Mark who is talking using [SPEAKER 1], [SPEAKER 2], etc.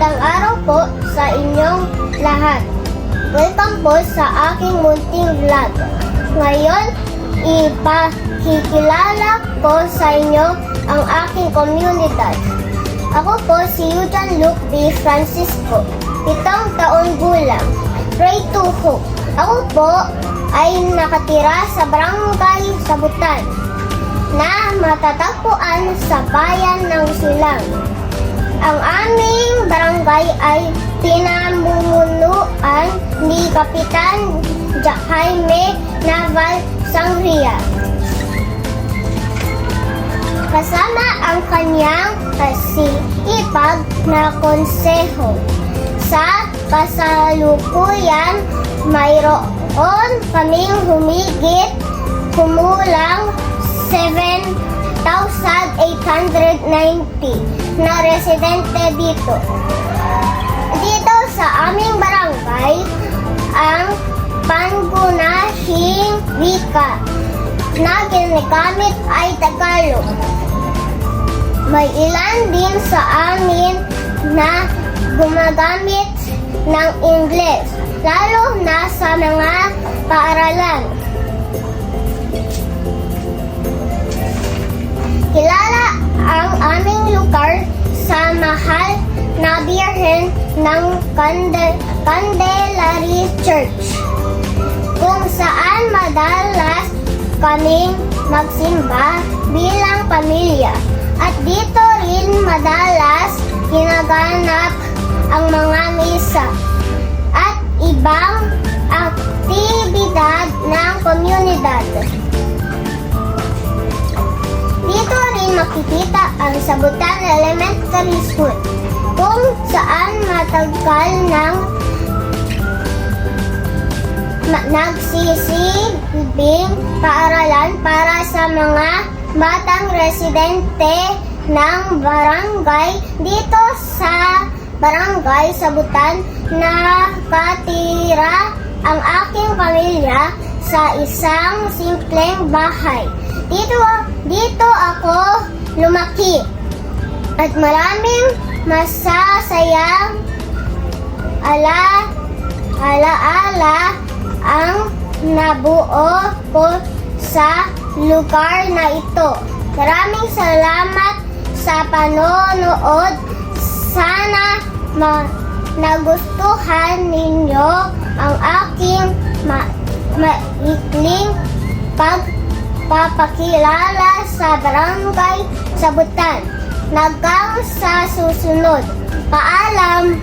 [SPEAKER 1] Magandang araw po sa inyong lahat. Welcome po sa aking munting vlog. Ngayon, ipakikilala ko sa inyo ang aking komunidad. Ako po si Eugene Luke B. Francisco, 7 taon gulang, grade 2 ho. Ako po ay nakatira sa Barangay Sabutan na matatagpuan sa bayan ng Silang. Ang aming barangay ay pinamumunuan ni Kapitan Jaime Naval Sangria. Kasama ang kanyang kasipag na konseho. Sa kasalukuyan, mayroon kaming kumulang 7,890 na residente dito. Dito sa aming barangay, ang pangunahing wika na ginagamit ay Tagalog. May ilan din sa amin na gumagamit ng Ingles, lalo na sa mga paaralan. Kilala ang aming lugar sa mahal na Birhen ng Candelaria Church, kung saan madalas kaming magsimba bilang pamilya. At dito rin madalas ginaganap ang mga misa at ibang aktibidad ng komunidad. Dito rin makikita ang Sabutan Elementary School, kung saan matagal nang nagsisilbing paaralan para sa mga batang residente ng barangay. Dito sa Barangay Sabutan, nakatira ang aking pamilya sa isang simpleng bahay. Dito ako lumaki at maraming masasayang alaala ang nabuo ko sa lugar na ito. Maraming salamat sa panonood. Sana nagustuhan ninyo ang aking maikling pagpapakilala sa Barangay Sabutan. Hanggang sa susunod. Paalam!